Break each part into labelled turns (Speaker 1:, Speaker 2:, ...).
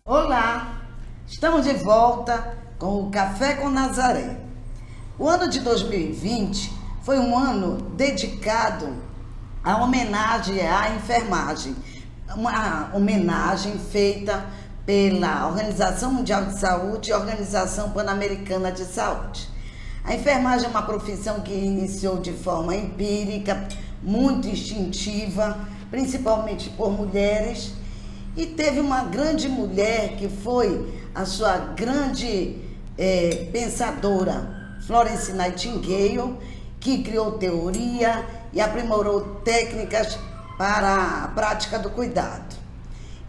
Speaker 1: Olá, estamos de volta com o Café com Nazaré. O ano de 2020 foi um ano dedicado à homenagem à enfermagem, uma homenagem feita pela Organização Mundial de Saúde e Organização Pan-Americana de Saúde. A enfermagem é uma profissão que iniciou de forma empírica, muito instintiva, principalmente por mulheres, e teve uma grande mulher que foi a sua grande pensadora, Florence Nightingale, que criou teoria e aprimorou técnicas para a prática do cuidado.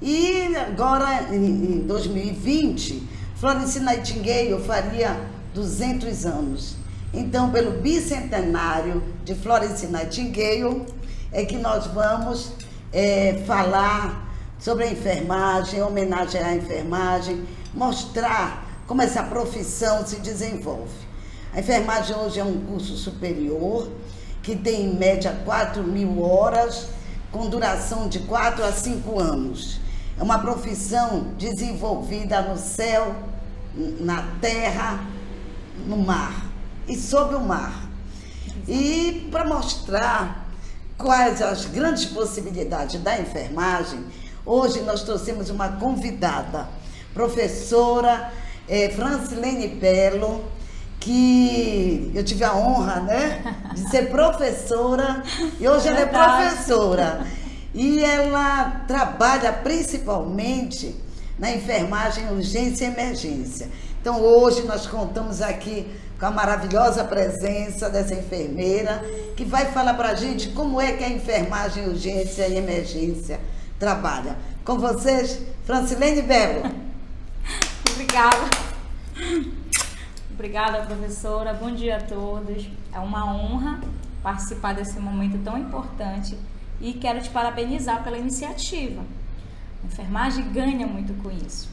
Speaker 1: E agora, em 2020, Florence Nightingale faria 200 anos. Então, pelo bicentenário de Florence Nightingale, é que nós vamos falar sobre a enfermagem, homenagem à enfermagem, mostrar como essa profissão se desenvolve. A enfermagem hoje é um curso superior, que tem em média 4.000 horas, com duração de 4 a 5 anos. É uma profissão desenvolvida no céu, na terra, no mar e sob o mar. E para mostrar quais as grandes possibilidades da enfermagem, hoje nós trouxemos uma convidada, professora Francilene Pello, que eu tive a honra, de ser professora, e hoje ela é professora. E ela trabalha principalmente na enfermagem, urgência e emergência. Então hoje nós contamos aqui com a maravilhosa presença dessa enfermeira, que vai falar para a gente como é que a enfermagem, urgência e emergência trabalha. Com vocês, Francilene Pello.
Speaker 2: Obrigada. Obrigada, professora. Bom dia a todos. É uma honra participar desse momento tão importante e quero te parabenizar pela iniciativa. A enfermagem ganha muito com isso.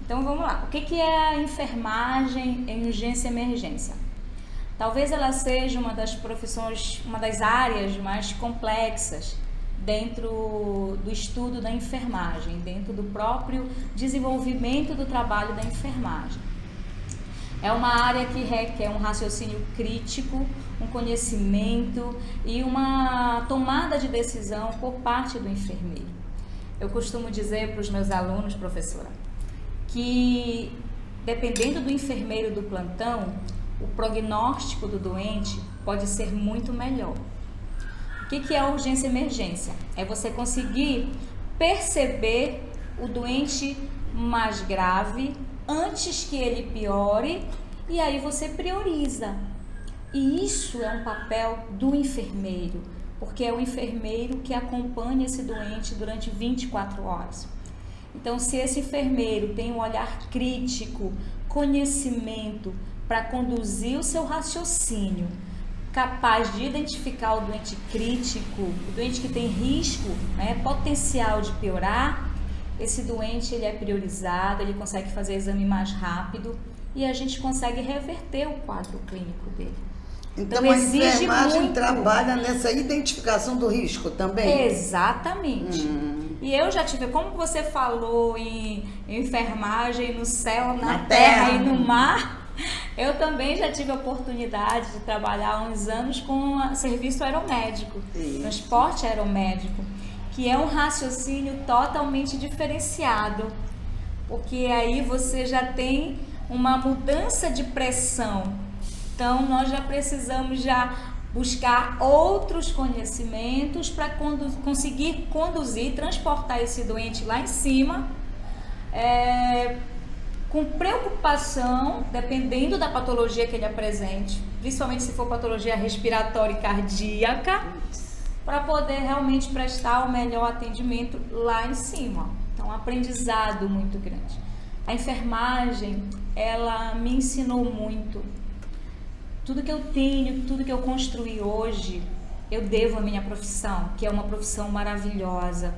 Speaker 2: Então vamos lá. O que é a enfermagem em urgência e emergência? Talvez ela seja uma das profissões, uma das áreas mais complexas dentro do estudo da enfermagem, dentro do próprio desenvolvimento do trabalho da enfermagem. É uma área que requer um raciocínio crítico, um conhecimento e uma tomada de decisão por parte do enfermeiro. Eu costumo dizer para os meus alunos, professora, que dependendo do enfermeiro do plantão, o prognóstico do doente pode ser muito melhor. O que é a urgência e emergência? É você conseguir perceber o doente mais grave antes que ele piore, e aí você prioriza. E isso é um papel do enfermeiro, porque é o enfermeiro que acompanha esse doente durante 24 horas. Então, se esse enfermeiro tem um olhar crítico, conhecimento para conduzir o seu raciocínio, capaz de identificar o doente crítico, o doente que tem risco, potencial de piorar, esse doente ele é priorizado, ele consegue fazer exame mais rápido e a gente consegue reverter o quadro clínico dele.
Speaker 1: Então a enfermagem trabalha nessa identificação do risco também?
Speaker 2: Exatamente. E eu já tive, como você falou em enfermagem no céu, na terra e no mar, eu também já tive a oportunidade de trabalhar há uns anos com serviço aeromédico, transporte aeromédico, que é um raciocínio totalmente diferenciado, porque aí você já tem uma mudança de pressão. Então, nós já precisamos buscar outros conhecimentos para conseguir conduzir, transportar esse doente lá em cima, com preocupação, dependendo da patologia que ele apresente, principalmente se for patologia respiratória e cardíaca, para poder realmente prestar o melhor atendimento lá em cima. Então, um aprendizado muito grande. A enfermagem, ela me ensinou muito. Tudo que eu tenho, tudo que eu construí hoje, eu devo à minha profissão, que é uma profissão maravilhosa.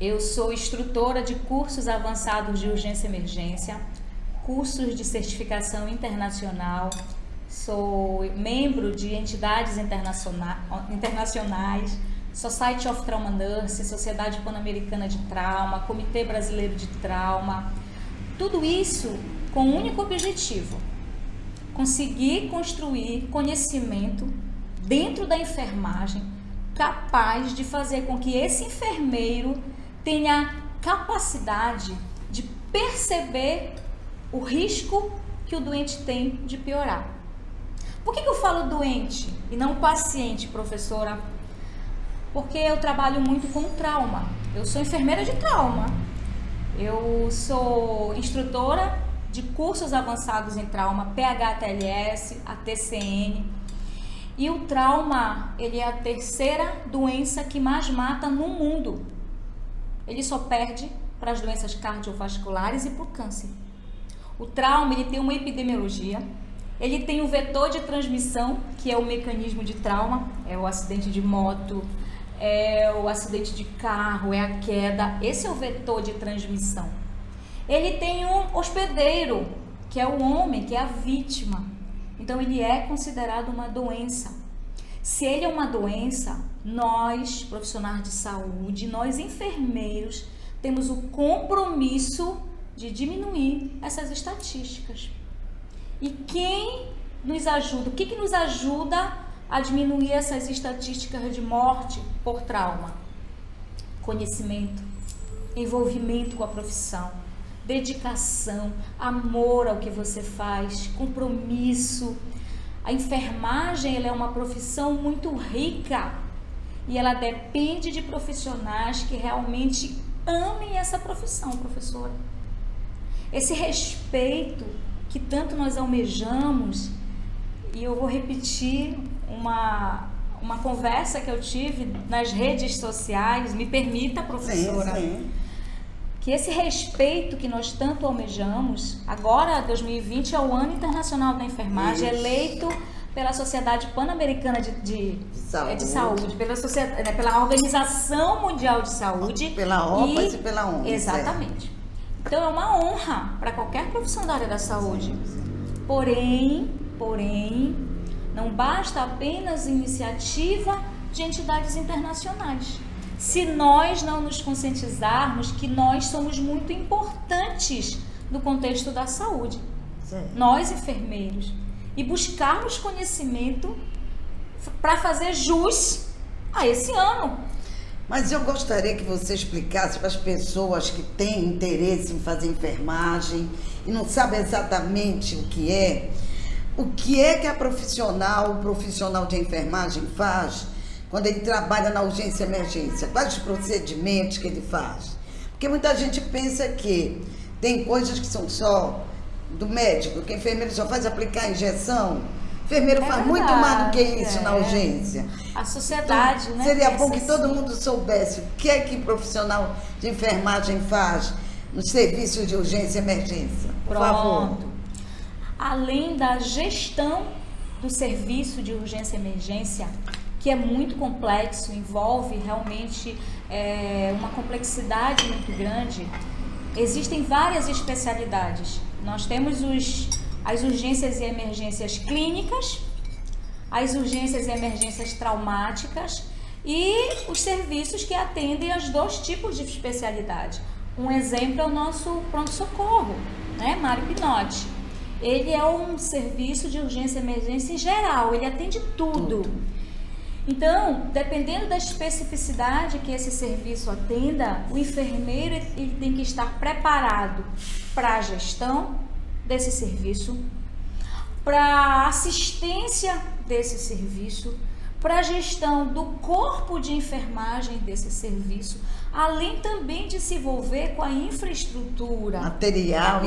Speaker 2: Eu sou instrutora de cursos avançados de urgência e emergência, cursos de certificação internacional, sou membro de entidades internacionais, Society of Trauma Nurse, Sociedade Pan-Americana de Trauma, Comitê Brasileiro de Trauma. Tudo isso com um único objetivo: conseguir construir conhecimento dentro da enfermagem capaz de fazer com que esse enfermeiro tenha capacidade de perceber o risco que o doente tem de piorar. Por que eu falo doente e não paciente, professora? Porque eu trabalho muito com trauma. Eu sou enfermeira de trauma. Eu sou instrutora de cursos avançados em trauma, PHTLS, ATCN. E o trauma, ele é a terceira doença que mais mata no mundo. Ele só perde para as doenças cardiovasculares e para o câncer. O trauma, ele tem uma epidemiologia, ele tem um vetor de transmissão, que é o mecanismo de trauma, é o acidente de moto, é o acidente de carro, é a queda, esse é o vetor de transmissão. Ele tem um hospedeiro, que é o homem, que é a vítima. Então ele é considerado uma doença. Se ele é uma doença, nós, profissionais de saúde, nós enfermeiros, temos o compromisso de diminuir essas estatísticas. E quem nos ajuda? O que nos ajuda a diminuir essas estatísticas de morte por trauma? Conhecimento, envolvimento com a profissão, dedicação, amor ao que você faz, compromisso. A enfermagem, ela é uma profissão muito rica e ela depende de profissionais que realmente amem essa profissão, professora. Esse respeito que tanto nós almejamos, e eu vou repetir uma conversa que eu tive nas redes sociais, me permita, professora,
Speaker 1: sim.
Speaker 2: Que esse respeito que nós tanto almejamos, agora 2020 é o Ano Internacional da Enfermagem, eleito pela Sociedade Pan-Americana de Saúde, pela Organização Mundial de Saúde.
Speaker 1: Pela OPAS e pela OMS.
Speaker 2: Exatamente. Então é uma honra para qualquer profissional da área da saúde. Porém, não basta apenas iniciativa de entidades internacionais. Se nós não nos conscientizarmos que nós somos muito importantes no contexto da saúde, nós enfermeiros, e buscarmos conhecimento para fazer jus a esse ano.
Speaker 1: Mas eu gostaria que você explicasse para as pessoas que têm interesse em fazer enfermagem e não sabem exatamente o que é que o profissional de enfermagem faz quando ele trabalha na urgência e emergência. Quais os procedimentos que ele faz? Porque muita gente pensa que tem coisas que são só do médico, que o enfermeiro só faz aplicar a injeção. O enfermeiro faz muito mais do que isso na urgência.
Speaker 2: A sociedade,
Speaker 1: então,
Speaker 2: né?
Speaker 1: Seria bom que todo mundo soubesse o que é que o profissional de enfermagem faz nos serviços de urgência e emergência. Por favor.
Speaker 2: Além da gestão do serviço de urgência e emergência, que é muito complexo, envolve realmente uma complexidade muito grande, existem várias especialidades. Nós temos as urgências e emergências clínicas, as urgências e emergências traumáticas e os serviços que atendem aos dois tipos de especialidade. Um exemplo é o nosso pronto-socorro, né, Mário Pinotti. Ele é um serviço de urgência e emergência em geral, ele atende tudo. Então, dependendo da especificidade que esse serviço atenda, o enfermeiro ele tem que estar preparado para a gestão desse serviço, para a assistência desse serviço, para a gestão do corpo de enfermagem desse serviço, além também de se envolver com a infraestrutura.
Speaker 1: Material,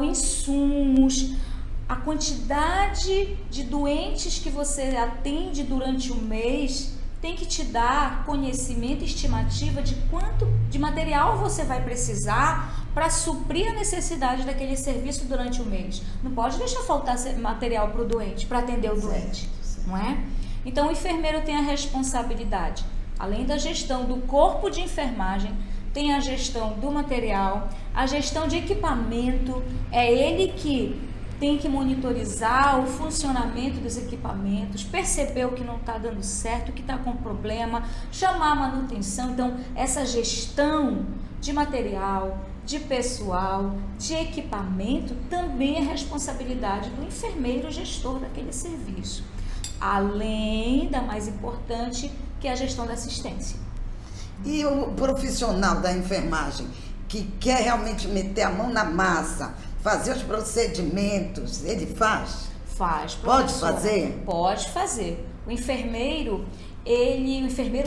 Speaker 2: insumos, a quantidade de doentes que você atende durante o mês tem que te dar conhecimento e estimativa de quanto de material você vai precisar para suprir a necessidade daquele serviço durante o mês. Não pode deixar faltar material para o doente, para atender o doente, não é? Então o enfermeiro tem a responsabilidade além da gestão do corpo de enfermagem, tem a gestão do material, a gestão de equipamento. É ele que tem que monitorizar o funcionamento dos equipamentos, perceber o que não está dando certo, o que está com problema, chamar a manutenção. Então, essa gestão de material, de pessoal, de equipamento, também é responsabilidade do enfermeiro gestor daquele serviço. Além da mais importante, que é a gestão da assistência.
Speaker 1: E o profissional da enfermagem que quer realmente meter a mão na massa, fazer os procedimentos, ele faz?
Speaker 2: Faz.
Speaker 1: Pode fazer?
Speaker 2: Pode fazer. O enfermeiro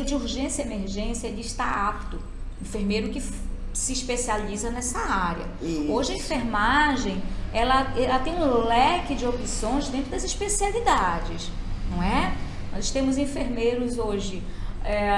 Speaker 2: de urgência e emergência, ele está apto. O enfermeiro que se especializa nessa área.
Speaker 1: Isso.
Speaker 2: Hoje a enfermagem, ela tem um leque de opções dentro das especialidades, não é? Nós temos enfermeiros hoje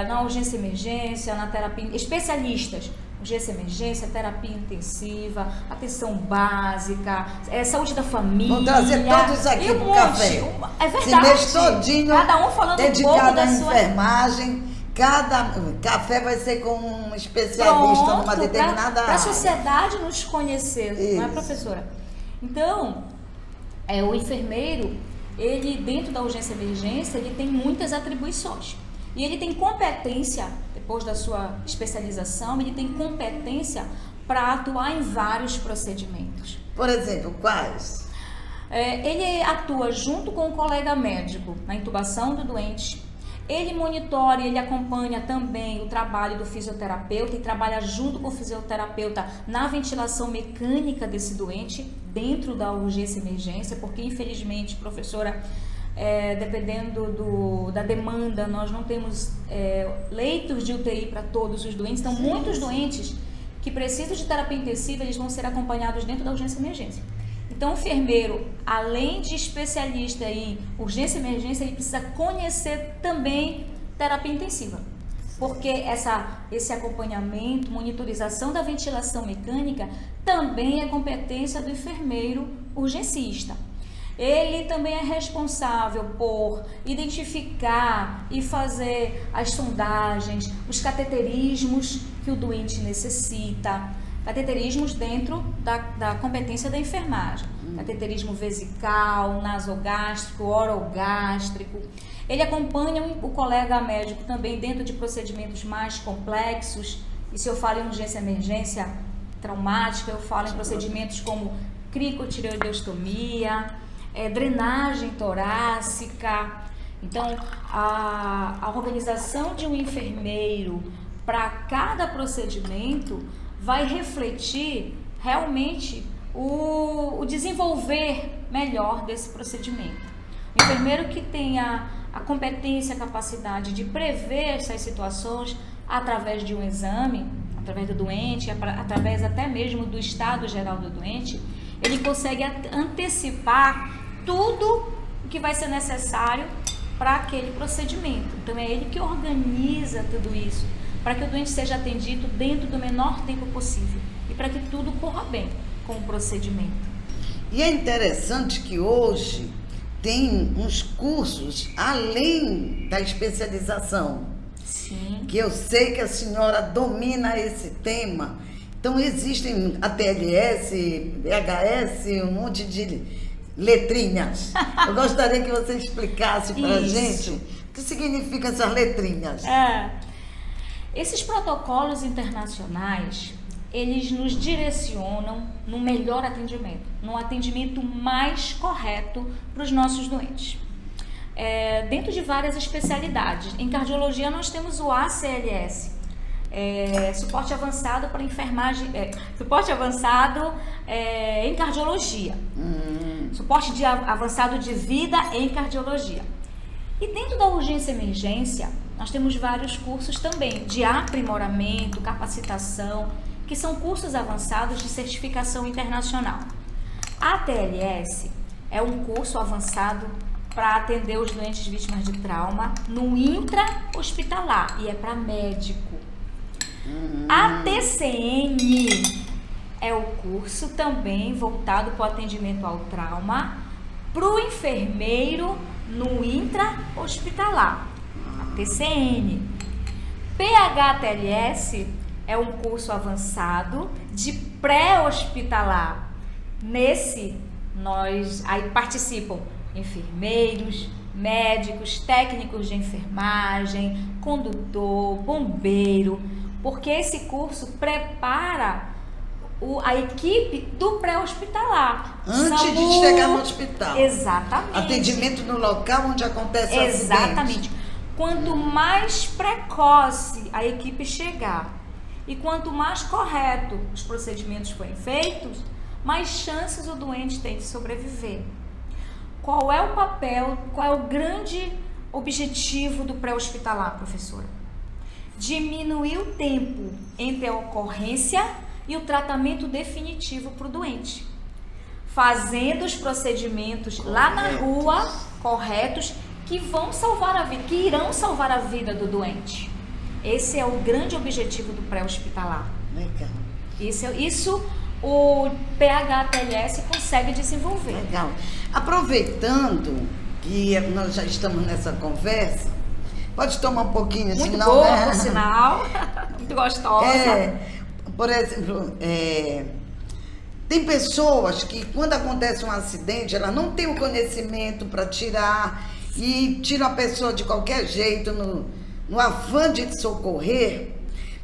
Speaker 2: na urgência e emergência, na terapia, especialistas, urgência e emergência, terapia intensiva, atenção básica, saúde da família.
Speaker 1: Vamos trazer todos aqui para o café.
Speaker 2: É verdade.
Speaker 1: Esse mês todinho,
Speaker 2: cada um falando
Speaker 1: dedicado
Speaker 2: um pouco da
Speaker 1: à
Speaker 2: sua
Speaker 1: enfermagem. Cada café vai ser com um especialista numa determinada área.
Speaker 2: Para a sociedade nos conhecer,
Speaker 1: Isso.
Speaker 2: não é, professora? Então, o enfermeiro, ele dentro da urgência e emergência, ele tem muitas atribuições. E ele tem competência, depois da sua especialização, ele tem competência para atuar em vários procedimentos.
Speaker 1: Por exemplo, quais?
Speaker 2: Ele atua junto com o colega médico na intubação do doente. Ele monitora e ele acompanha também o trabalho do fisioterapeuta e trabalha junto com o fisioterapeuta na ventilação mecânica desse doente dentro da urgência e emergência, porque infelizmente, professora, dependendo da demanda, nós não temos leitos de UTI para todos os doentes. Então, muitos doentes que precisam de terapia intensiva, eles vão ser acompanhados dentro da urgência e emergência. Então, o enfermeiro, além de especialista em urgência e emergência, ele precisa conhecer também terapia intensiva. Porque esse acompanhamento, monitorização da ventilação mecânica, também é competência do enfermeiro urgencista. Ele também é responsável por identificar e fazer as sondagens, os cateterismos que o doente necessita. Cateterismos dentro da competência da enfermagem. Cateterismo vesical, nasogástrico, orogástrico. Ele acompanha o colega médico também dentro de procedimentos mais complexos. E se eu falo em urgência e emergência traumática, eu falo em procedimentos como cricotireoidostomia, drenagem torácica. Então, a organização de um enfermeiro para cada procedimento vai refletir realmente o desenvolver melhor desse procedimento. O enfermeiro que tenha a competência, a capacidade de prever essas situações através de um exame, através do doente, através até mesmo do estado geral do doente, ele consegue antecipar tudo o que vai ser necessário para aquele procedimento. Então é ele que organiza tudo isso, para que o doente seja atendido dentro do menor tempo possível e para que tudo corra bem com o procedimento.
Speaker 1: E é interessante que hoje tem uns cursos além da especialização.
Speaker 2: Sim.
Speaker 1: Que eu sei que a senhora domina esse tema. Então existem ATLS, BHS, um monte de letrinhas. Eu gostaria que você explicasse para a gente o que significam essas letrinhas.
Speaker 2: Esses protocolos internacionais, eles nos direcionam no melhor atendimento, num atendimento mais correto para os nossos doentes. Dentro de várias especialidades. Em cardiologia nós temos o ACLS, suporte avançado para enfermagem, suporte avançado em cardiologia, suporte avançado de vida em cardiologia. E dentro da urgência e emergência, nós temos vários cursos também de aprimoramento, capacitação, que são cursos avançados de certificação internacional. A ATLS é um curso avançado para atender os doentes vítimas de trauma no intra-hospitalar e é para médico. A TCN é o curso também voltado para o atendimento ao trauma para o enfermeiro no intra-hospitalar. A TCN. PHTLS é um curso avançado de pré-hospitalar. Nesse, aí participam enfermeiros, médicos, técnicos de enfermagem, condutor, bombeiro, porque esse curso prepara a equipe do pré-hospitalar.
Speaker 1: Antes de chegar no hospital.
Speaker 2: Exatamente.
Speaker 1: Atendimento no local onde acontece o acidente.
Speaker 2: Exatamente. Quanto mais precoce a equipe chegar e quanto mais correto os procedimentos forem feitos, mais chances o doente tem de sobreviver. Qual é o papel, qual é o grande objetivo do pré-hospitalar, professora? Diminuir o tempo entre a ocorrência e o tratamento definitivo para o doente, fazendo os procedimentos lá na rua corretos que vão salvar a vida, que irão salvar a vida do doente. Esse é o grande objetivo do pré-hospitalar.
Speaker 1: Legal.
Speaker 2: Isso o PHTLS consegue desenvolver.
Speaker 1: Legal. Aproveitando que nós já estamos nessa conversa, pode tomar um pouquinho,
Speaker 2: muito
Speaker 1: senão,
Speaker 2: boa,
Speaker 1: né?
Speaker 2: por sinal, muito gostosa.
Speaker 1: Por exemplo, tem pessoas que quando acontece um acidente, ela não tem o conhecimento para tirar e tira a pessoa de qualquer jeito, no afã de socorrer,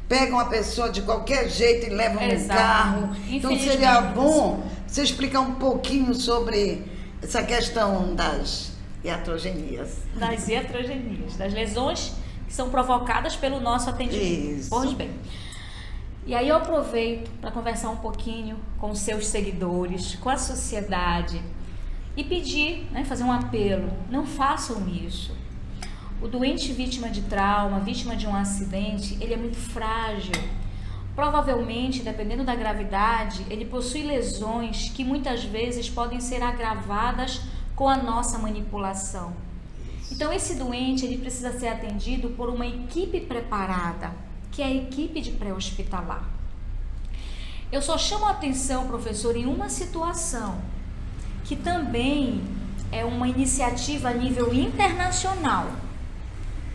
Speaker 1: pegam a pessoa de qualquer jeito e levam no carro. Então seria bom você explicar um pouquinho sobre essa questão das iatrogenias.
Speaker 2: Das iatrogenias, das lesões que são provocadas pelo nosso atendimento.
Speaker 1: Isso.
Speaker 2: Pois bem. E aí eu aproveito para conversar um pouquinho com os seus seguidores, com a sociedade e pedir, fazer um apelo, não façam isso. O doente vítima de trauma, vítima de um acidente, ele é muito frágil. Provavelmente, dependendo da gravidade, ele possui lesões que muitas vezes podem ser agravadas com a nossa manipulação. Então esse doente, ele precisa ser atendido por uma equipe preparada, que é a equipe de pré-hospitalar. Eu só chamo a atenção, professor, em uma situação, que também é uma iniciativa a nível internacional.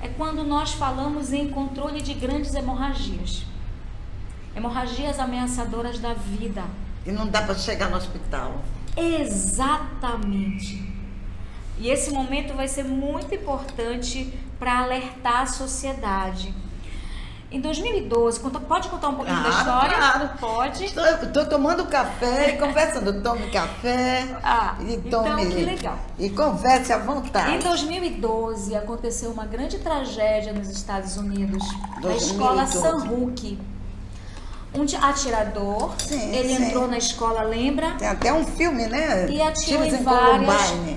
Speaker 2: É quando nós falamos em controle de grandes hemorragias. Hemorragias ameaçadoras da vida.
Speaker 1: E não dá para chegar no hospital.
Speaker 2: Exatamente. E esse momento vai ser muito importante para alertar a sociedade. Em 2012, pode contar um pouquinho da história?
Speaker 1: Claro.
Speaker 2: Pode.
Speaker 1: Estou tomando café e conversando. Tome café e tome.
Speaker 2: Então, que legal.
Speaker 1: E converse à vontade.
Speaker 2: Em 2012, aconteceu uma grande tragédia nos Estados Unidos, na escola Sanhook. Um atirador, ele entrou na escola, lembra?
Speaker 1: Tem até um filme, né?
Speaker 2: E atirou em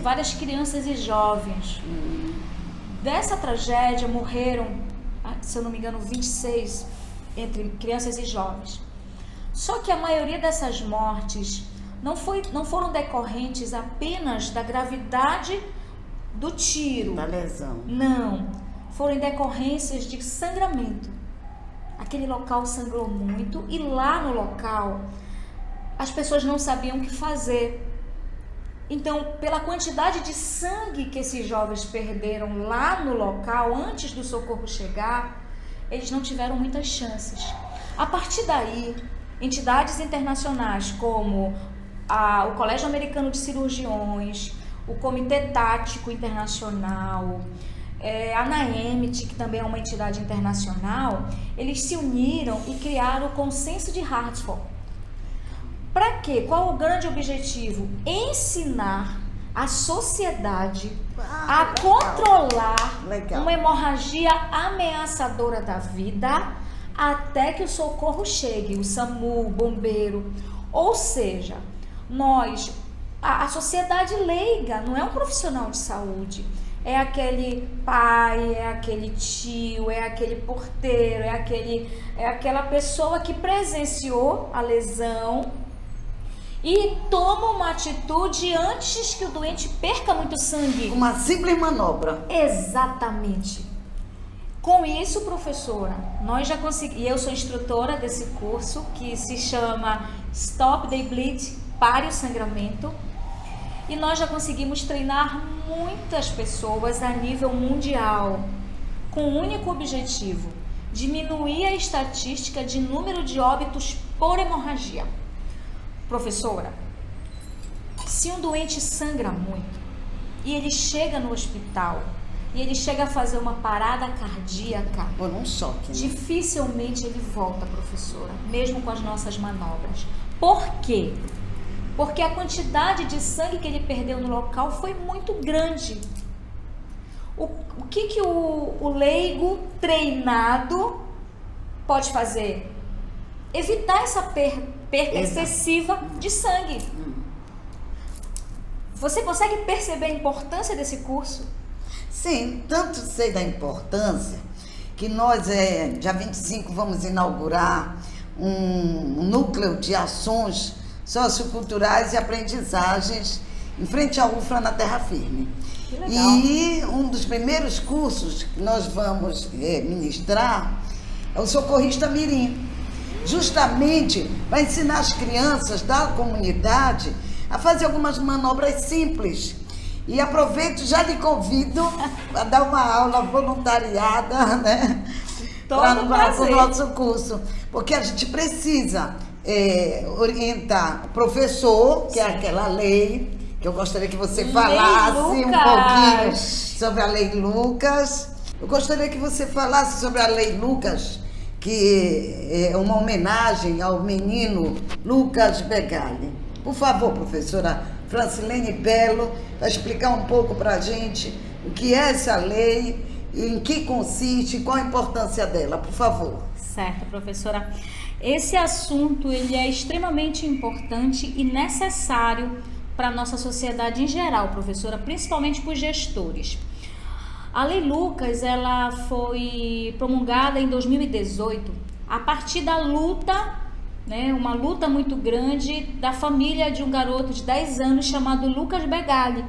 Speaker 2: várias crianças e jovens. Dessa tragédia morreram, se eu não me engano, 26 entre crianças e jovens. Só que a maioria dessas mortes não foram decorrentes apenas da gravidade do tiro.
Speaker 1: Da lesão.
Speaker 2: Não, foram decorrências de sangramento. Aquele local sangrou muito e lá no local as pessoas não sabiam o que fazer. Então, pela quantidade de sangue que esses jovens perderam lá no local, antes do socorro chegar, eles não tiveram muitas chances. A partir daí, entidades internacionais como o Colégio Americano de Cirurgiões, o Comitê Tático Internacional, a NAEMT, que também é uma entidade internacional, eles se uniram e criaram o Consenso de Hartford. Para quê? Qual o grande objetivo? Ensinar a sociedade a controlar uma hemorragia ameaçadora da vida até que o socorro chegue, o SAMU, o bombeiro. Ou seja, a sociedade leiga, não é um profissional de saúde, é aquele pai, é aquele tio, é aquele porteiro, é aquela pessoa que presenciou a lesão e toma uma atitude antes que o doente perca muito sangue.
Speaker 1: Uma simples manobra.
Speaker 2: Exatamente. Com isso, professora, nós já conseguimos, e eu sou instrutora desse curso que se chama Stop the Bleed, Pare o Sangramento, e nós já conseguimos treinar muitas pessoas a nível mundial com o único objetivo diminuir a estatística de número de óbitos por hemorragia. Professora, se um doente sangra muito e ele chega no hospital e ele chega a fazer uma parada cardíaca,
Speaker 1: Por um choque, né?
Speaker 2: dificilmente ele volta, professora, mesmo com as nossas manobras. Por quê? Porque a quantidade de sangue que ele perdeu no local foi muito grande. O que o leigo treinado pode fazer? Evitar essa perca excessiva de sangue. Você consegue perceber a importância desse curso?
Speaker 1: Sim, tanto sei da importância que nós, dia 25, vamos inaugurar um núcleo de ações socioculturais e aprendizagens em frente à UFRA na Terra Firme.
Speaker 2: Que legal.
Speaker 1: E um dos primeiros cursos que nós vamos ministrar é o Socorrista Mirim, justamente para ensinar as crianças da comunidade a fazer algumas manobras simples. E aproveito, já lhe convido a dar uma aula voluntariada, né? Para o nosso curso, porque a gente precisa orientar o professor, que é aquela lei, que eu gostaria que você falasse um pouquinho sobre a Lei Lucas. Eu gostaria que você falasse sobre a Lei Lucas, que é uma homenagem ao menino Lucas Begali. Por favor, professora Francilene Belo, vai explicar um pouco para a gente o que é essa lei, em que consiste, qual a importância dela, por favor.
Speaker 2: Certo, professora. Esse assunto ele é extremamente importante e necessário para a nossa sociedade em geral, professora, principalmente para os gestores. A Lei Lucas, ela foi promulgada em 2018 a partir da luta, né, uma luta muito grande da família de um garoto de 10 anos chamado Lucas Begali.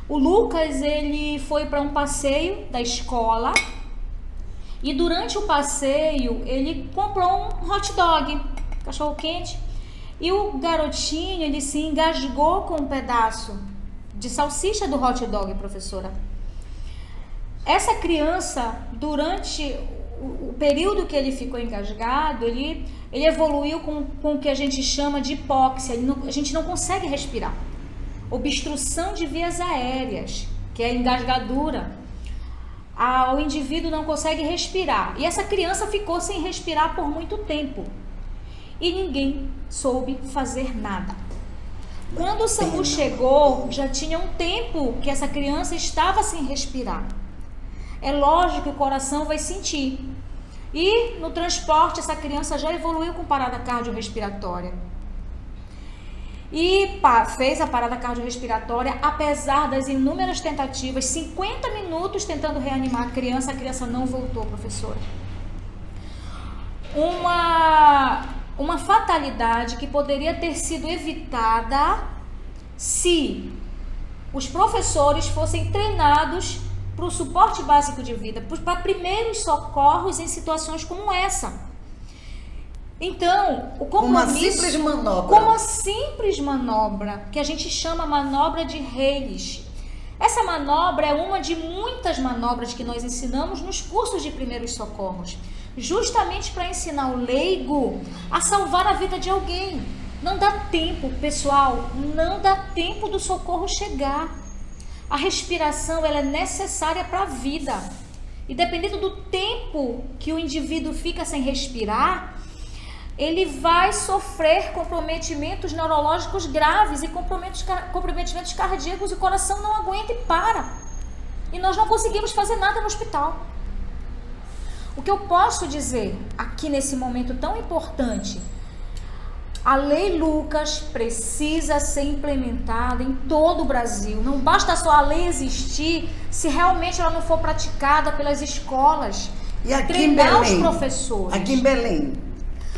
Speaker 2: O Lucas, ele foi para um passeio da escola e durante o passeio ele comprou um hot dog, cachorro quente, e o garotinho, ele se engasgou com um pedaço de salsicha do hot dog, professora. Essa criança, durante o período que ele ficou engasgado, ele evoluiu com o que a gente chama de hipóxia. A gente não consegue respirar. Obstrução de vias aéreas, que é a engasgadura. O indivíduo não consegue respirar. E essa criança ficou sem respirar por muito tempo. E ninguém soube fazer nada. Quando o SAMU chegou, já tinha um tempo que essa criança estava sem respirar. É lógico que o coração vai sentir. E no transporte, essa criança já evoluiu com parada cardiorrespiratória. E fez a parada cardiorrespiratória, apesar das inúmeras tentativas, 50 minutos tentando reanimar a criança não voltou, professora. Uma fatalidade que poderia ter sido evitada se os professores fossem treinados para o suporte básico de vida, para primeiros socorros em situações como essa. Então, o compromisso... Uma simples manobra, que a gente chama manobra de Hayes. Essa manobra é uma de muitas manobras que nós ensinamos nos cursos de primeiros socorros, justamente para ensinar o leigo a salvar a vida de alguém. Não dá tempo, pessoal, não dá tempo do socorro chegar. A respiração, ela é necessária para a vida. E dependendo do tempo que o indivíduo fica sem respirar, ele vai sofrer comprometimentos neurológicos graves e comprometimentos cardíacos, e o coração não aguenta e para. E nós não conseguimos fazer nada no hospital. O que eu posso dizer aqui nesse momento tão importante, a Lei Lucas precisa ser implementada em todo o Brasil. Não basta só a lei existir se realmente ela não for praticada pelas escolas.
Speaker 1: E aqui
Speaker 2: treinar
Speaker 1: em Belém,
Speaker 2: os professores.
Speaker 1: Aqui em Belém,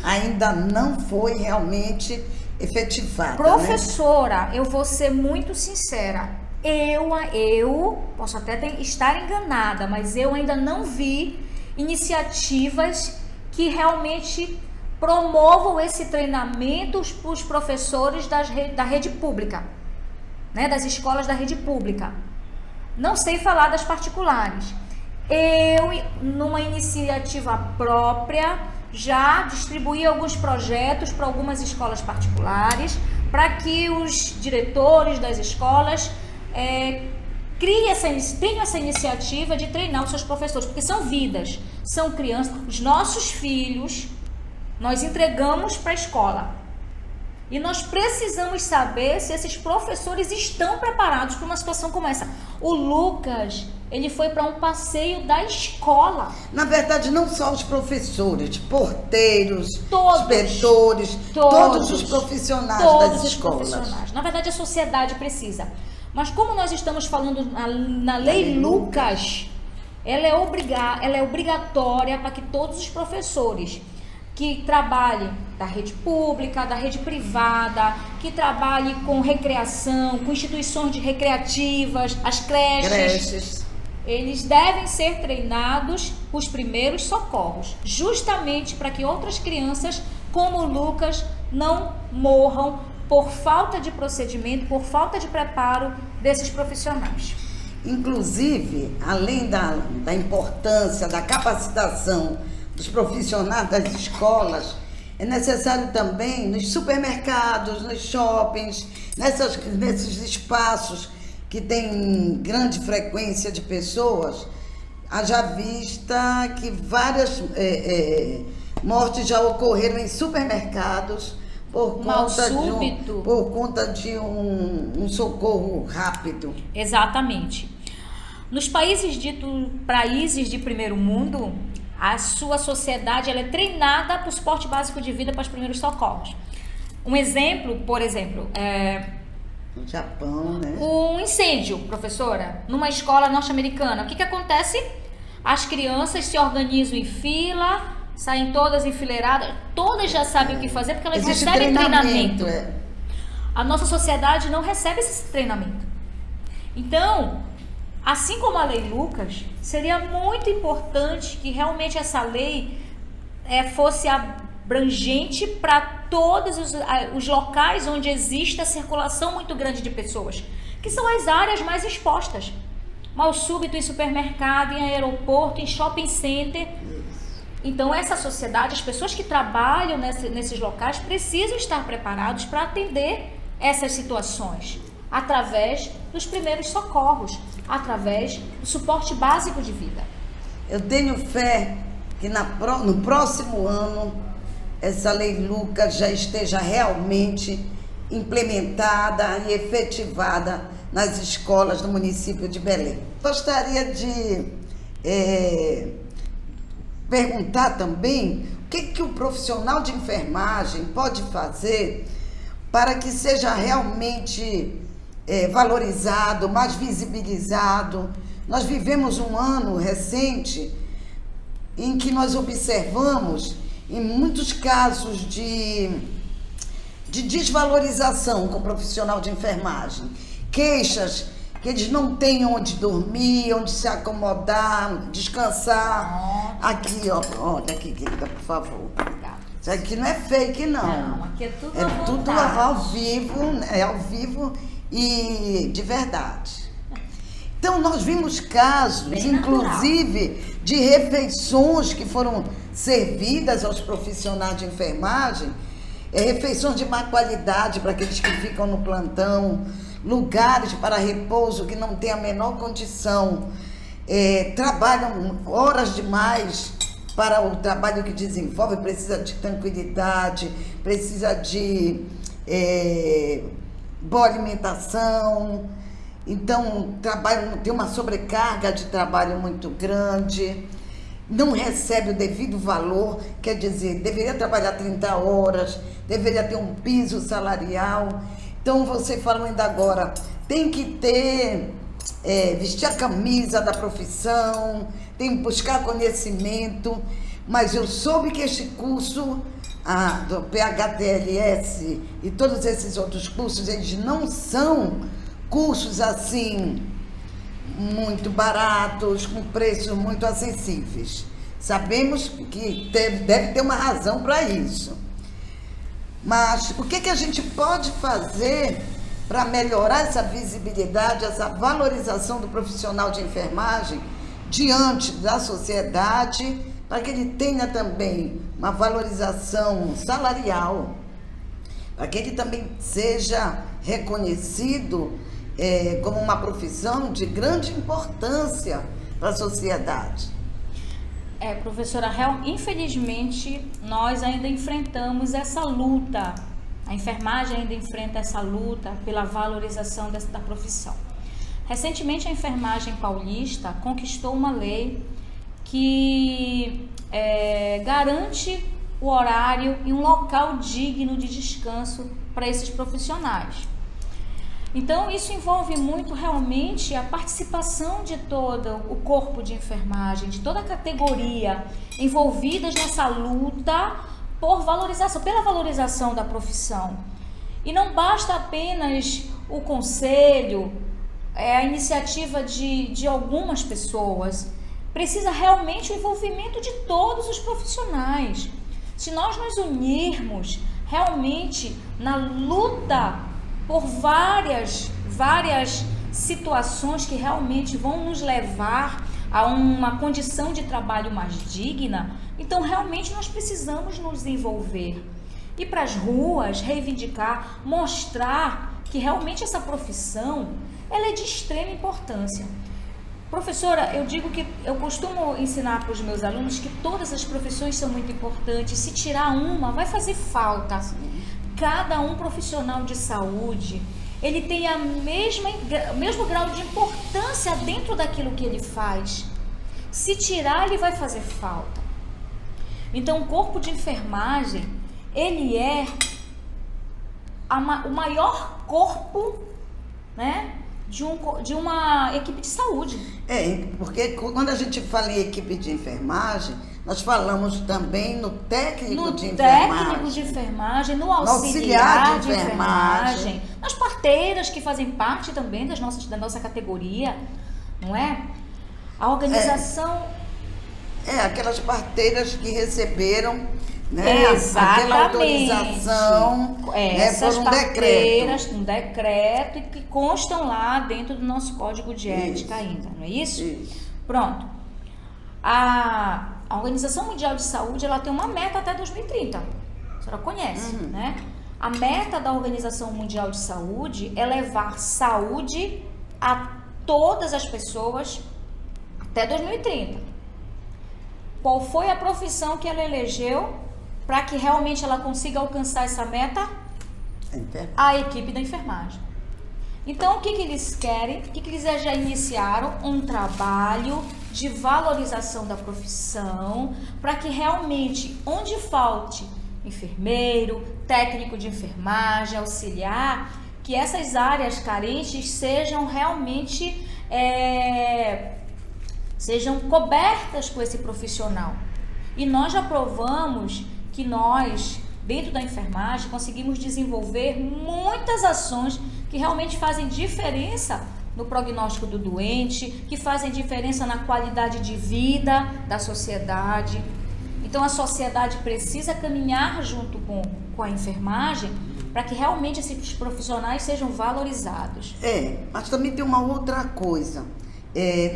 Speaker 1: ainda não foi realmente efetivada.
Speaker 2: Professora, né? Eu vou ser muito sincera. Eu posso até estar enganada, mas eu ainda não vi iniciativas que realmente promovam esse treinamento para os professores da rede pública, né, das escolas da rede pública. Não sei falar das particulares. Eu, numa iniciativa própria, já distribuí alguns projetos para algumas escolas particulares, para que os diretores das escolas tenham essa iniciativa de treinar os seus professores, porque são vidas, são crianças, os nossos filhos, nós entregamos para a escola. E nós precisamos saber se esses professores estão preparados para uma situação como essa. O Lucas, ele foi para um passeio da escola.
Speaker 1: Na verdade, não só os professores, porteiros,
Speaker 2: Todos,
Speaker 1: inspetores, todos os profissionais das escolas.
Speaker 2: Na verdade, a sociedade precisa. Mas como nós estamos falando na Lei Lucas, ela é obrigatória para que todos os professores que trabalhem da rede pública, da rede privada, que trabalhem com recreação, com instituições recreativas, as creches, eles devem ser treinados os primeiros socorros, justamente para que outras crianças, como o Lucas, não morram por falta de procedimento, por falta de preparo desses profissionais.
Speaker 1: Inclusive, além da importância da capacitação dos profissionais das escolas, é necessário também nos supermercados, nos shoppings, nesses espaços que tem grande frequência de pessoas, haja vista que várias mortes já ocorreram em supermercados por conta de um socorro rápido.
Speaker 2: Exatamente. Nos países de primeiro mundo, a sua sociedade ela é treinada para o suporte básico de vida, para os primeiros socorros. Um exemplo, por exemplo,
Speaker 1: no Japão, né?
Speaker 2: Um incêndio, professora, numa escola norte-americana. O que acontece? As crianças se organizam em fila, saem todas enfileiradas, todas já sabem o que fazer porque elas recebem treinamento. A nossa sociedade não recebe esse treinamento. Então, assim como a Lei Lucas, seria muito importante que realmente essa lei fosse abrangente para todos os locais onde existe a circulação muito grande de pessoas, que são as áreas mais expostas. Mal súbito em supermercado, em aeroporto, em shopping center. Então, essa sociedade, as pessoas que trabalham nesses locais precisam estar preparados para atender essas situações, através dos primeiros socorros, através do suporte básico de vida.
Speaker 1: Eu tenho fé que no próximo ano essa Lei Lucas já esteja realmente implementada e efetivada nas escolas do município de Belém. Gostaria de perguntar também o que o profissional de enfermagem pode fazer para que seja realmente valorizado, mais visibilizado. Nós vivemos um ano recente em que nós observamos em muitos casos de desvalorização com o profissional de enfermagem, queixas que eles não têm onde dormir, onde se acomodar, descansar. Aqui, ó, olha aqui, querida, por favor. Isso aqui não é fake, não.
Speaker 2: Não, aqui é tudo
Speaker 1: tudo ao vivo, ao vivo e de verdade. Então, nós vimos casos, inclusive, de refeições que foram servidas aos profissionais de enfermagem, refeições de má qualidade para aqueles que ficam no plantão, lugares para repouso que não têm a menor condição, trabalham horas demais para o trabalho que desenvolve, precisa de tranquilidade, precisa de boa alimentação. Então, tem uma sobrecarga de trabalho muito grande, não recebe o devido valor, quer dizer, deveria trabalhar 30 horas, deveria ter um piso salarial. Então, você falou ainda agora, tem que vestir a camisa da profissão, tem que buscar conhecimento, mas eu soube que este curso, do PHTLS e todos esses outros cursos, eles não são cursos assim muito baratos, com preços muito acessíveis. Sabemos que deve ter uma razão para isso. Mas o que a gente pode fazer para melhorar essa visibilidade, essa valorização do profissional de enfermagem, diante da sociedade, para que ele tenha também uma valorização salarial, para que ele também seja reconhecido como uma profissão de grande importância para a sociedade.
Speaker 2: Professora, infelizmente nós ainda enfrentamos essa luta, a enfermagem ainda enfrenta essa luta pela valorização da profissão. Recentemente a enfermagem paulista conquistou uma lei que garante o horário e um local digno de descanso para esses profissionais. Então, isso envolve muito realmente a participação de todo o corpo de enfermagem, de toda a categoria envolvidas nessa luta pela valorização da profissão. E não basta apenas o conselho, a iniciativa de algumas pessoas. Precisa realmente o envolvimento de todos os profissionais. Se nós nos unirmos realmente na luta por várias situações que realmente vão nos levar a uma condição de trabalho mais digna, então realmente nós precisamos nos envolver. Ir para as ruas, reivindicar, mostrar que realmente essa profissão ela é de extrema importância. Professora, eu digo que eu costumo ensinar para os meus alunos que todas as profissões são muito importantes. Se tirar uma, vai fazer falta. Cada um profissional de saúde, ele tem o mesmo grau de importância dentro daquilo que ele faz. Se tirar, ele vai fazer falta. Então, o corpo de enfermagem, ele é o maior corpo, né, de uma equipe de saúde.
Speaker 1: Porque quando a gente fala em equipe de enfermagem, nós falamos também no técnico de enfermagem,
Speaker 2: no auxiliar de enfermagem, nas parteiras que fazem parte também da nossa categoria, não é? A organização...
Speaker 1: aquelas parteiras que receberam, né, aquela autorização,
Speaker 2: essas
Speaker 1: por
Speaker 2: parteiras, um decreto, e que constam lá dentro do nosso código de ética ainda, não é isso? Pronto. A Organização Mundial de Saúde, ela tem uma meta até 2030. A senhora conhece, né? A meta da Organização Mundial de Saúde é levar saúde a todas as pessoas até 2030. Qual foi a profissão que ela elegeu para que realmente ela consiga alcançar essa meta? A equipe da enfermagem. Então, o que eles querem? O que eles já iniciaram? Um trabalho de valorização da profissão, para que realmente, onde falte enfermeiro, técnico de enfermagem, auxiliar, que essas áreas carentes sejam realmente sejam cobertas com esse profissional. E nós já provamos que nós, dentro da enfermagem, conseguimos desenvolver muitas ações que realmente fazem diferença no prognóstico do doente, que fazem diferença na qualidade de vida da sociedade. Então a sociedade precisa caminhar junto com a enfermagem para que realmente esses profissionais sejam valorizados.
Speaker 1: Mas também tem uma outra coisa.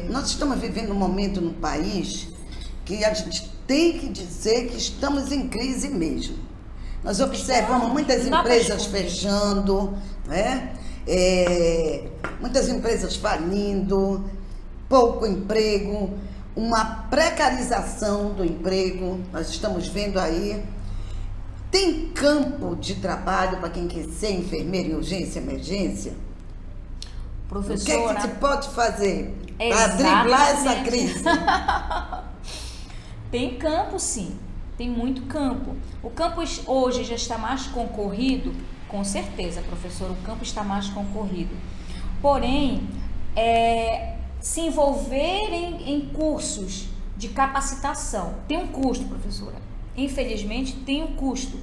Speaker 1: Nós estamos vivendo um momento no país que a gente tem que dizer que estamos em crise mesmo. Nós observamos muitas empresas fechando, né? Muitas empresas falindo, pouco emprego, uma precarização do emprego, nós estamos vendo aí. Tem campo de trabalho para quem quer ser enfermeiro em urgência e emergência?
Speaker 2: Professora,
Speaker 1: o que se pode fazer para driblar essa crise?
Speaker 2: Tem campo, sim. Tem muito campo. O campo hoje já está mais concorrido. Com certeza, professor, o campo está mais concorrido. Porém, se envolver em cursos de capacitação tem um custo, professora. Infelizmente, tem um custo.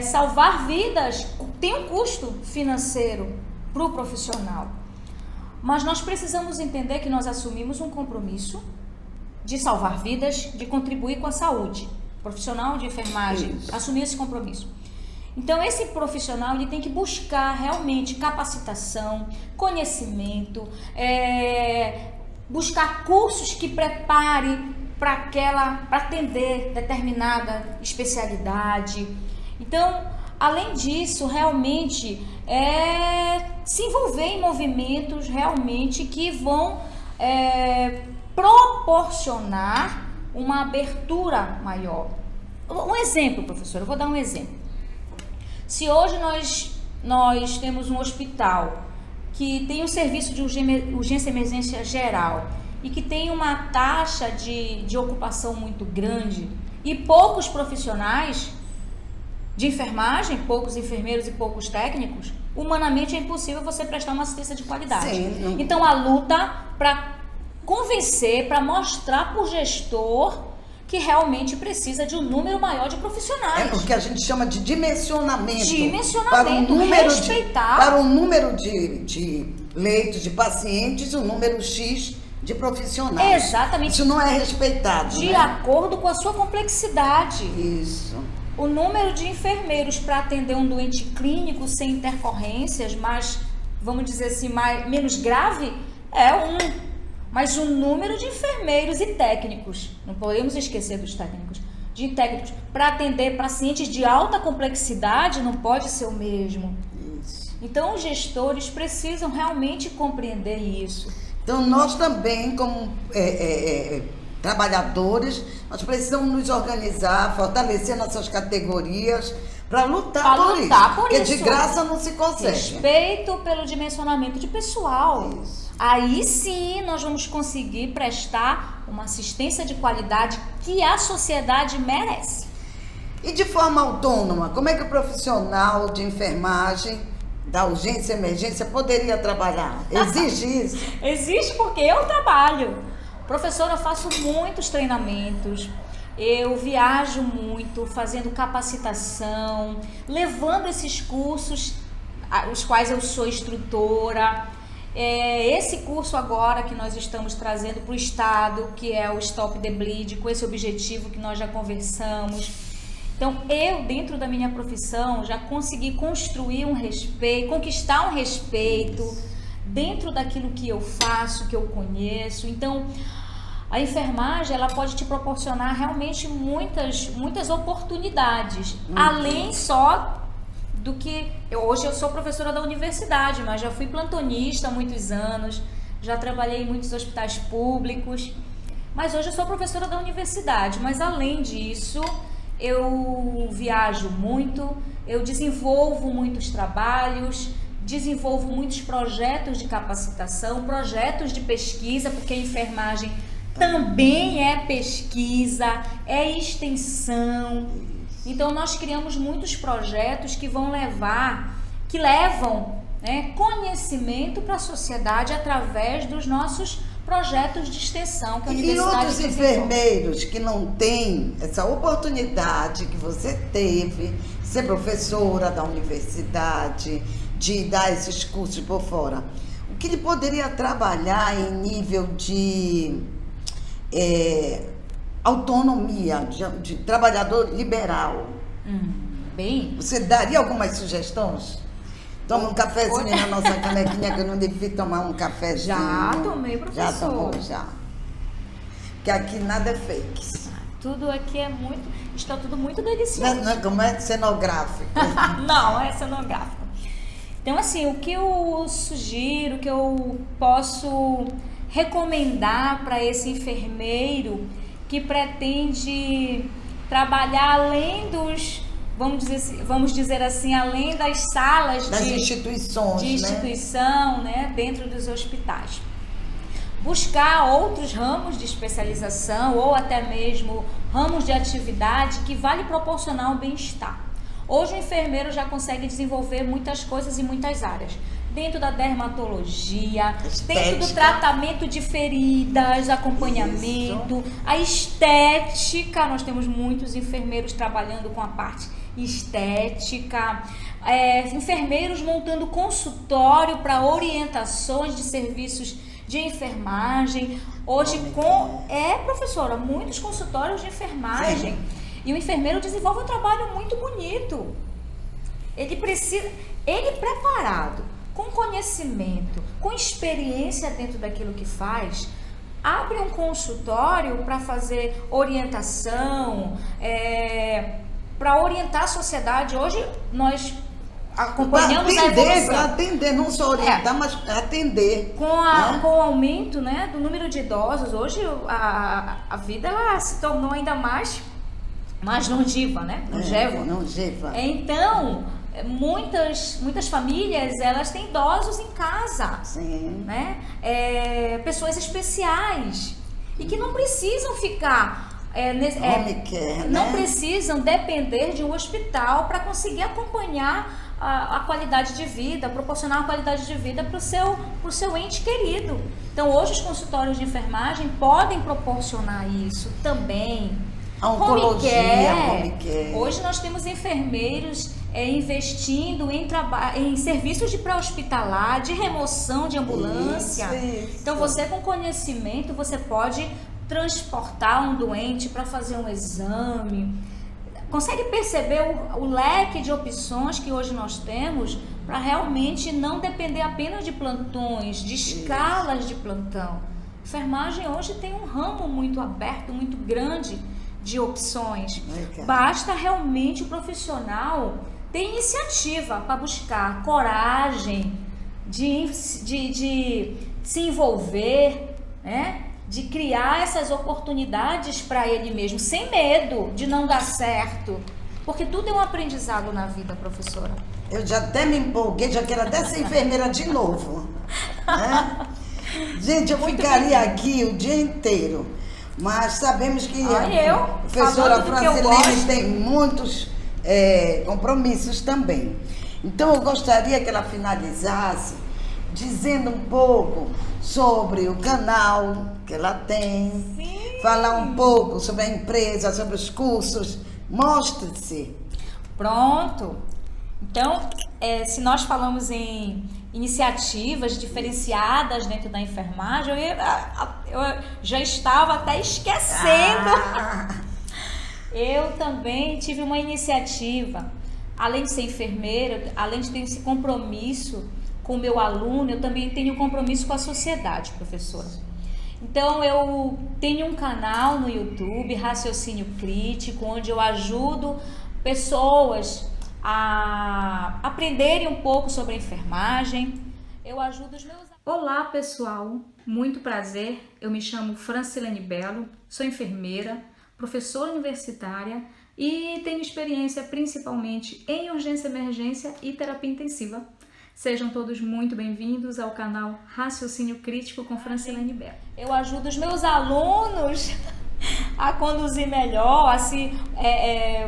Speaker 2: Salvar vidas tem um custo financeiro para o profissional. Mas nós precisamos entender que nós assumimos um compromisso de salvar vidas, de contribuir com a saúde. O profissional de enfermagem assumir esse compromisso. Então, esse profissional ele tem que buscar realmente capacitação, conhecimento, buscar cursos que prepare para atender determinada especialidade. Então, além disso, realmente se envolver em movimentos realmente que vão proporcionar uma abertura maior. Um exemplo, professora, eu vou dar um exemplo. Se hoje nós temos um hospital que tem um serviço de urgência e emergência geral e que tem uma taxa de ocupação muito grande e poucos profissionais de enfermagem, poucos enfermeiros e poucos técnicos, humanamente é impossível você prestar uma assistência de qualidade.
Speaker 1: Sim.
Speaker 2: Então, a luta para convencer, para mostrar para o gestor que realmente precisa de um número maior de profissionais.
Speaker 1: É o que a gente chama de dimensionamento.
Speaker 2: Respeitar.
Speaker 1: Para o número de leitos, de pacientes, o número X de profissionais.
Speaker 2: Exatamente.
Speaker 1: Isso não é respeitado.
Speaker 2: De acordo com a sua complexidade.
Speaker 1: Isso.
Speaker 2: O número de enfermeiros para atender um doente clínico sem intercorrências, mas, vamos dizer assim, menos grave, é um. Mas o número de enfermeiros e técnicos, não podemos esquecer dos técnicos, para atender pacientes de alta complexidade não pode ser o mesmo.
Speaker 1: Isso.
Speaker 2: Então, os gestores precisam realmente compreender isso.
Speaker 1: Então, nós também, como trabalhadores, nós precisamos nos organizar, fortalecer nossas categorias para lutar por isso. Porque de graça não se consegue.
Speaker 2: Respeito pelo dimensionamento de pessoal.
Speaker 1: Isso.
Speaker 2: Aí sim nós vamos conseguir prestar uma assistência de qualidade que a sociedade merece.
Speaker 1: E de forma autônoma, como é que o profissional de enfermagem da urgência e emergência poderia trabalhar? Existe isso?
Speaker 2: Existe, porque eu trabalho. Professora, eu faço muitos treinamentos, eu viajo muito, fazendo capacitação, levando esses cursos, os quais eu sou instrutora. Esse curso agora que nós estamos trazendo para o Estado, que é o Stop the Bleed, com esse objetivo que nós já conversamos. Então, eu, dentro da minha profissão, já consegui construir um respeito, conquistar um respeito dentro daquilo que eu faço, que eu conheço. Então, a enfermagem, ela pode te proporcionar realmente muitas oportunidades, além só do que... Hoje eu sou professora da universidade, mas já fui plantonista há muitos anos, já trabalhei em muitos hospitais públicos, mas hoje eu sou professora da universidade. Mas além disso, eu viajo muito, eu desenvolvo muitos trabalhos, desenvolvo muitos projetos de capacitação, projetos de pesquisa, porque a enfermagem também é pesquisa, é extensão. Então, nós criamos muitos projetos que levam conhecimento para a sociedade através dos nossos projetos de extensão que a universidade
Speaker 1: E outros enfermeiros que não têm essa oportunidade que você teve, de ser professora da universidade, de dar esses cursos por fora, o que ele poderia trabalhar em nível de autonomia, de trabalhador liberal?
Speaker 2: Bem,
Speaker 1: você daria algumas sugestões? Toma um cafezinho na nossa canequinha, que eu não devia tomar um cafezinho.
Speaker 2: Já tomei, professor.
Speaker 1: Já tomou, já. Porque aqui nada é fake.
Speaker 2: Tudo aqui está tudo muito delicioso.
Speaker 1: Não, como é cenográfico.
Speaker 2: Não, é cenográfico. Então, assim, o que eu sugiro, o que eu posso recomendar para esse enfermeiro que pretende trabalhar além dos, vamos dizer assim, além das salas de instituição, né, dentro dos hospitais. Buscar outros ramos de especialização ou até mesmo ramos de atividade que vai lhe proporcionar um bem-estar. Hoje o enfermeiro já consegue desenvolver muitas coisas em muitas áreas. Dentro da dermatologia, dentro do tratamento de feridas, acompanhamento, a estética. Nós temos muitos enfermeiros trabalhando com a parte estética, enfermeiros montando consultório para orientações de serviços de enfermagem. Hoje, professora, muitos consultórios de enfermagem. Sim. E o enfermeiro desenvolve um trabalho muito bonito. Ele preparado, com conhecimento, com experiência dentro daquilo que faz, abre um consultório para fazer orientação, para orientar a sociedade. Hoje nós acompanhamos a evolução.
Speaker 1: Para atender, não só orientar, mas atender.
Speaker 2: Com o aumento, né, do número de idosos, hoje a vida ela se tornou ainda mais longeva, né? Longeva. Então, muitas famílias, elas têm idosos em casa.
Speaker 1: Sim.
Speaker 2: Né? Pessoas especiais e que não precisam ficar não precisam depender de um hospital para conseguir acompanhar a qualidade de vida, proporcionar uma qualidade de vida para o seu ente querido. Então, hoje os consultórios de enfermagem podem proporcionar isso também.
Speaker 1: A oncologia, home care.
Speaker 2: Hoje nós temos enfermeiros investindo em serviços de pré-hospitalar, de remoção de ambulância.
Speaker 1: Isso.
Speaker 2: Então, você com conhecimento, você pode transportar um doente para fazer um exame. Consegue perceber o leque de opções que hoje nós temos para realmente não depender apenas de plantões, de escalas de plantão. A enfermagem hoje tem um ramo muito aberto, muito grande de opções. Basta realmente o profissional ter iniciativa para buscar coragem de se envolver, né? De criar essas oportunidades para ele mesmo, sem medo de não dar certo, porque tudo é um aprendizado na vida, professora.
Speaker 1: Eu já até me empolguei, já quero até ser enfermeira de novo, né? Gente, eu ficaria aqui o dia inteiro, mas sabemos que a professora Francilene tem muitos compromissos também. Então eu gostaria que ela finalizasse dizendo um pouco sobre o canal que ela tem.
Speaker 2: Sim.
Speaker 1: Falar um pouco sobre a empresa, sobre os cursos. Mostre-se.
Speaker 2: Pronto. Então, se nós falamos em iniciativas diferenciadas dentro da enfermagem, eu já estava até esquecendo. Eu também tive uma iniciativa, além de ser enfermeira, além de ter esse compromisso com o meu aluno, eu também tenho um compromisso com a sociedade, professora. Então, eu tenho um canal no YouTube, Raciocínio Crítico, onde eu ajudo pessoas a aprenderem um pouco sobre a enfermagem. Eu ajudo os meus... Olá, pessoal. Muito prazer. Eu me chamo Francilene Belo, sou enfermeira, professora universitária e tenho experiência principalmente em urgência, emergência e terapia intensiva. Sejam todos muito bem-vindos ao canal Raciocínio Crítico com Francilene Belo. Eu ajudo os meus alunos a conduzir melhor,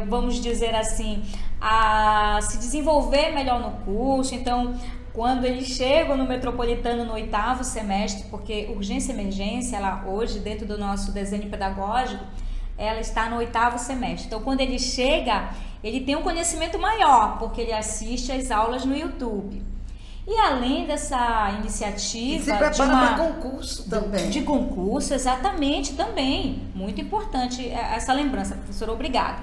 Speaker 2: vamos dizer assim, a se desenvolver melhor no curso. Então, quando eles chegam no Metropolitano no 8º semestre, porque urgência e emergência, ela hoje, dentro do nosso desenho pedagógico, ela está no 8º semestre. Então, quando ele chega, ele tem um conhecimento maior, porque ele assiste às aulas no YouTube. E além dessa iniciativa...
Speaker 1: E se prepara para concurso também.
Speaker 2: De concurso, exatamente, também. Muito importante essa lembrança, professora, obrigada.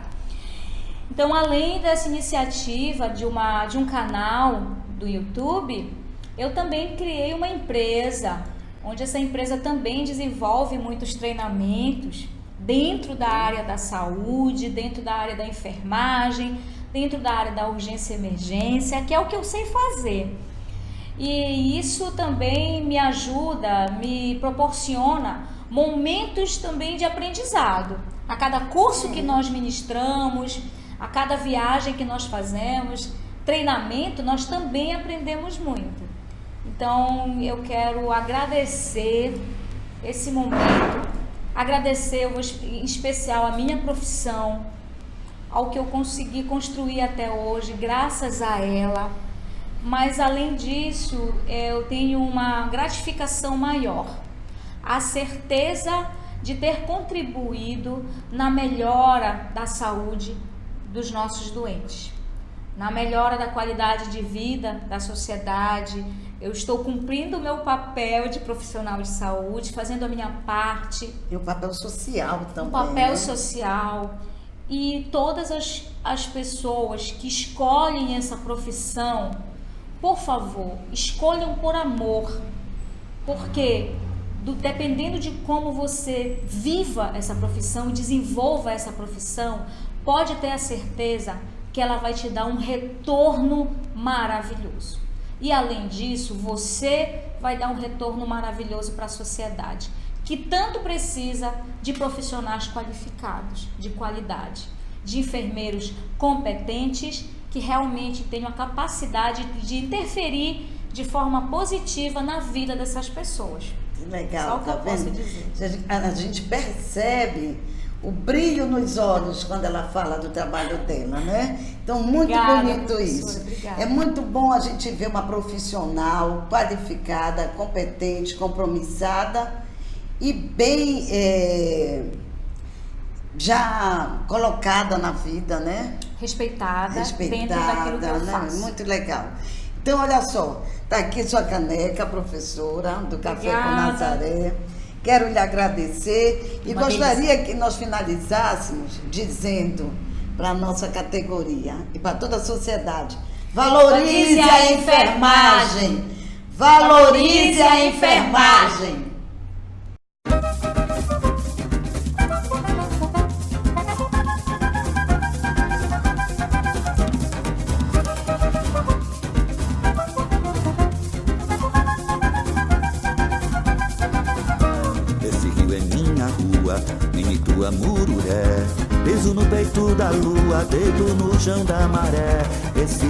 Speaker 2: Então, além dessa iniciativa de um canal do YouTube, eu também criei uma empresa, onde essa empresa também desenvolve muitos treinamentos dentro da área da saúde, dentro da área da enfermagem, dentro da área da urgência e emergência, que é o que eu sei fazer. E isso também me ajuda, me proporciona momentos também de aprendizado. A cada curso que nós ministramos, a cada viagem que nós fazemos, treinamento, nós também aprendemos muito. Então, eu quero agradecer esse momento, agradecer em especial a minha profissão, ao que eu consegui construir até hoje, graças a ela. Mas, além disso, eu tenho uma gratificação maior, a certeza de ter contribuído na melhora da saúde dos nossos doentes, na melhora da qualidade de vida da sociedade. Eu estou cumprindo o meu papel de profissional de saúde, fazendo a minha parte.
Speaker 1: E o papel social também.
Speaker 2: O papel social. E todas as pessoas que escolhem essa profissão, por favor, escolham por amor, porque dependendo de como você viva essa profissão, desenvolva essa profissão, pode ter a certeza que ela vai te dar um retorno maravilhoso. E além disso, você vai dar um retorno maravilhoso para a sociedade, que tanto precisa de profissionais qualificados, de qualidade, de enfermeiros competentes que realmente tenham a capacidade de interferir de forma positiva na vida dessas pessoas.
Speaker 1: Legal,
Speaker 2: Só o que
Speaker 1: tá
Speaker 2: eu posso
Speaker 1: vendo?
Speaker 2: dizer.
Speaker 1: A gente percebe o brilho nos olhos quando ela fala do trabalho dela, né? Então, muito
Speaker 2: Obrigada,
Speaker 1: bonito
Speaker 2: professora,
Speaker 1: isso.
Speaker 2: obrigada.
Speaker 1: É muito bom a gente ver uma profissional qualificada, competente, compromissada e bem já colocada na vida, né?
Speaker 2: Respeitada dentro daquilo que eu
Speaker 1: né?
Speaker 2: faço.
Speaker 1: Muito legal. Então, olha só, tá aqui sua caneca, professora, do Café com
Speaker 2: Obrigada.
Speaker 1: Nazaré. Quero lhe agradecer e
Speaker 2: Uma
Speaker 1: gostaria que nós finalizássemos dizendo para a nossa categoria e para toda a sociedade: valorize a enfermagem! Valorize a enfermagem!
Speaker 3: Esse rio é minha rua, mini tua mururé. Peso no peito da lua, dedo no chão da maré. Esse